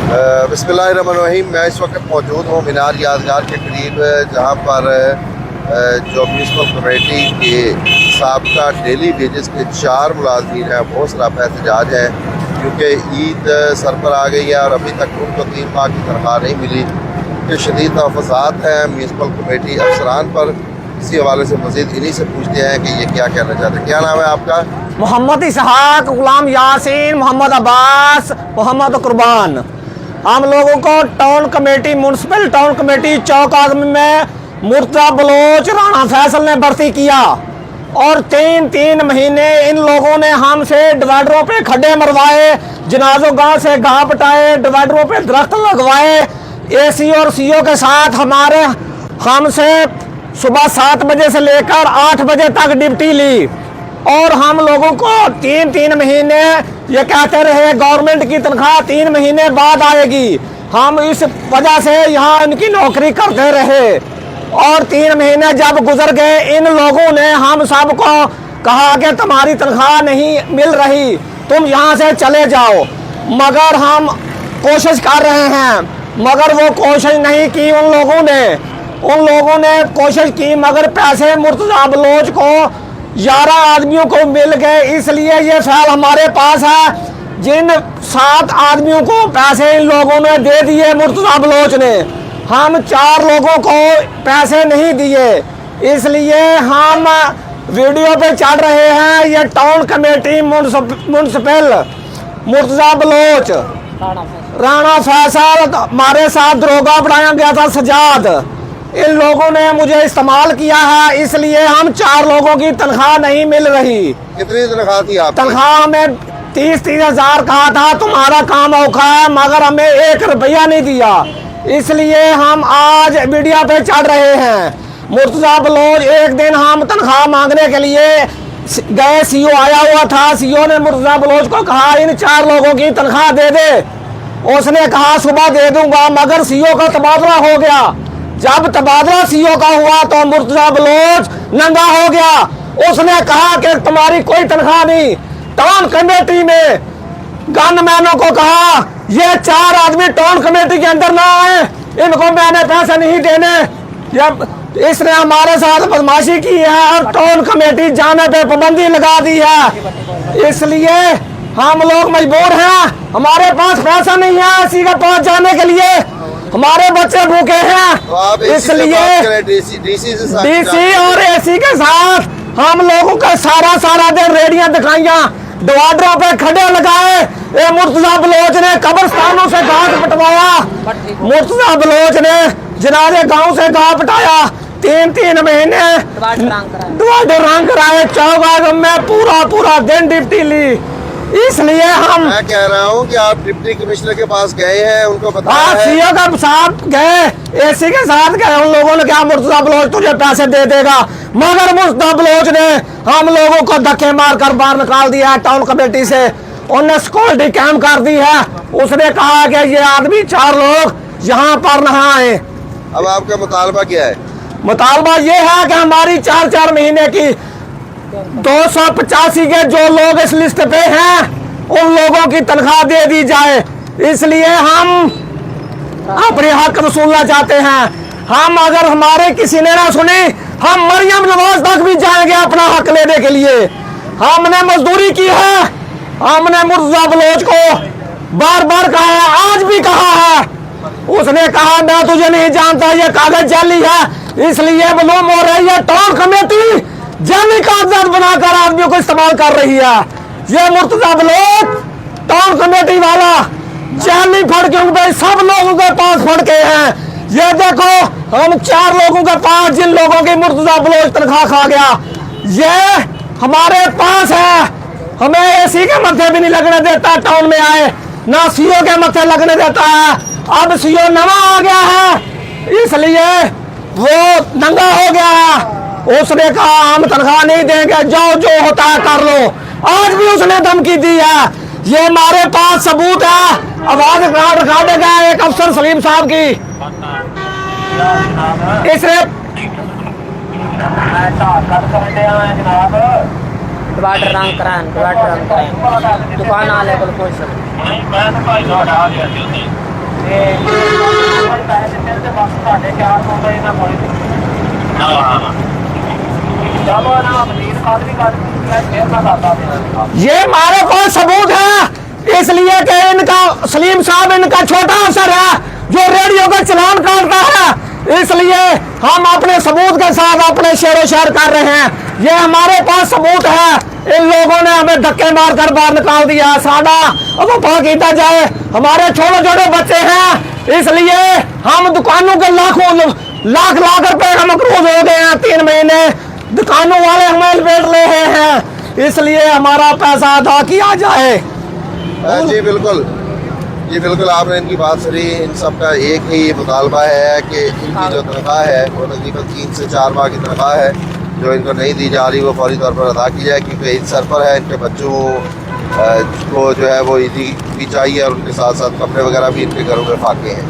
बिस्मिल्लाहिर्रहमानिर्रहीम। मैं इस वक्त मौजूद हूँ मीनार यादगार के करीब, जहाँ पर जो म्यूनसिपल कमेटी के साबका डेली वेजेस के 4 मुलाजमीन हैं वो सरापा एहतजाज है, क्योंकि ईद सर पर आ गई है और अभी तक उनको 3 माह की तनख्वाह नहीं मिली। कि शदीद तहफ़्फ़ुज़ात हैं म्यूनसिपल कमेटी अफसरान पर। इसी हवाले से मज़ीद इन्हीं से पूछते हैं कि ये क्या कहना चाहते हैं। क्या नाम है आपका? मोहम्मद इसहाक, गुलाम यासीन, मोहम्मद अब्बास, मोहम्मद कुर्बान। हम लोगों को town committee, municipal town committee चौक आदमी में मुर्तज़ा बलोच, राणा फैसल ने भर्ती किया और 3 महीने इन लोगों ने हमसे डिवाइडरों पे खड्डे मरवाए, जनाजों गांव से घाह पटाए, डिवाइडरों पे दरख्त लगवाए। एसी और सीओ के साथ हमसे सुबह 7 बजे से लेकर 8 बजे तक ड्यूटी ली और हम लोगों को 3 महीने ये कहते रहे गवर्नमेंट की तनख्वाह 3 महीने बाद आएगी। हम इस वजह से यहाँ इनकी नौकरी करते रहे और 3 महीने जब गुजर गए, इन लोगों ने हम सबको कहा कि तुम्हारी तनख्वाह नहीं मिल रही, तुम यहाँ से चले जाओ। मगर हम कोशिश कर रहे हैं, मगर वो कोशिश नहीं की। उन लोगों ने कोशिश की, मगर पैसे मुर्तज़ा बलोच को 11 आदमियों को मिल गए। इसलिए ये फाइल हमारे पास है। जिन 7 आदमियों को पैसे इन लोगों ने दे दिए मुर्तज़ा बलोच ने, हम 4 लोगों को पैसे नहीं दिए। इसलिए हम वीडियो पे चढ़ रहे हैं। ये town committee municipal Murtaza Baloch, Rana Faisal, हमारे साथ दरोगा बढ़ाया गया था सजाद, इन लोगों ने मुझे इस्तेमाल किया है। इसलिए हम 4 लोगों की तनख्वाह नहीं मिल रही। कितनी तनख्वाह थी आप? तनख्वाह हमें 30 हज़ार कहा था, तुम्हारा काम औखा है, मगर हमें 1 रुपया नहीं दिया। इसलिए हम आज मीडिया पे चढ़ रहे हैं। मुर्तज़ा बलोच, एक दिन हम तनख्वाह मांगने के लिए गए, सीओ आया हुआ था। सीओ ने मुर्तज़ा बलोच को कहा इन 4 लोगों की तनख्वाह दे दे। उसने कहा सुबह दे दूंगा, मगर सीओ का तबादला हो गया। जब तबादला सीओ का हुआ तो मुर्तज़ा बलोच नंगा हो गया। उसने कहा कि तुम्हारी कोई तनख्वाह नहीं। टाउन कमेटी में गनमैनों को कहा ये 4 आदमी टाउन कमेटी के अंदर ना आए, इनको मैंने पैसे नहीं देने। इसने हमारे साथ बदमाशी की है और टाउन कमेटी जाने पे पाबंदी लगा दी है। इसलिए हम लोग मजबूर हैं, हमारे पास पैसा नहीं है इसी के पास जाने के लिए, हमारे बच्चे भूखे हैं। तो इसलिए डीसी और एसी के साथ हम लोगों का सारा दिन रेडियां दिखाइया, डिवाइडरों पे खड्डे लगाए। मुर्तज़ा बलोच ने कब्रिस्तानों से घास पटवाया, मुर्तज़ा बलोच ने जनाजे गांव से घाह पटाया। 3 महीने डिवाइडर रंग कराए, चौक में पूरा दिन ड्यूटी ली। इसलिए मैं कह रहा हूँ कि आप डिप्टी कमिश्नर के पास गए हैं, उनको बताया है? सीओ के साथ गए, एसी के साथ गए। उन लोगों ने कहा मुर्तज़ा बलोच तुझे पैसे दे देगा, मगर मुर्तज़ा बलोच ने हम लोगों को धक्के मारकर बाहर निकाल दिया है टाउन कमेटी से। उन्हें सिक्योरिटी कैम्प कर दी है। उसने कहा कि ये आदमी 4 लोग यहाँ पर ना आए। अब आपका मुतालबा क्या है? मुतालबा ये है कि हमारी 4 महीने की 285 के जो लोग इस लिस्ट पे हैं उन लोगों की तनख्वाह दे दी जाए। इसलिए हम अपने हक वसूलना चाहते हैं। हम अगर हमारे किसी ने ना सुनी, हम मरियम नवाज तक भी जाएंगे अपना हक लेने के लिए। हमने मजदूरी की है, हमने मुर्तज़ा बलोच को बार कहा है, आज भी कहा है। उसने कहा मैं तुझे नहीं जानता, ये कागज जाली है, इसलिए मालूम हो रही है टाउन कमेटी जाली कागजात बनाकर आदमियों को इस्तेमाल कर रही है। ये मुर्तज़ा बलोच टाउन कमेटी वाला जाली फड़के पे सब लोगों के पास फड़के हैं। ये देखो हम 4 लोगों के पास, जिन लोगों की मुर्तज़ा बलोच तनख्वाह खा गया, ये हमारे पास है। हमें एसी के मत्थे भी नहीं लगने देता, टाउन में आए ना सीओ के मत्थे लगने देता है। अब सीओ नवा आ गया है, इसलिए वो नंगा हो गया है। उसने कहा हम तनख्वाह नहीं देंगे, जो होता है कर लो। आज भी उसने धमकी दी है। ये हमारे पास सबूत है। आवाज रिकॉर्ड गया एक अफसर सलीम साहब की। इसने डिवाइडर रंग कराएं, दुकान आले को ये हमारे पास सबूत है, इसलिए कि इनका सलीम साहब इनका छोटा अफसर है जो रेडियो का चलान काटता है, इसलिए हम अपने सबूत के साथ अपने शेर शेर कर रहे हैं। ये हमारे पास सबूत है, इन लोगों ने हमें धक्के मारकर बाहर निकाल दिया। साडा अब वफा किया जाए, हमारे छोटे छोटे बच्चे हैं, इसलिए हम दुकानों के लाख लाख रुपए का मकरूज हो गए हैं। 3 महीने दुकानों वाले हमें लपेट रहे हैं, इसलिए हमारा पैसा अदा किया जाए। जी बिल्कुल, जी बिल्कुल, आपने इनकी बात सुनी। इन सब का एक ही मुतालबा है कि इनकी जो तनख्वाह है वो तकरीबन 3 से 4 माह की तनख्वाह है जो इनको नहीं दी जा रही, वो फौरी तौर पर अदा की जाए, क्योंकि ईद सर पर है। इनके बच्चों को जो है वो ईदी भी चाहिए और उनके साथ साथ कपड़े वगैरह भी इनके घरों में फाके हैं।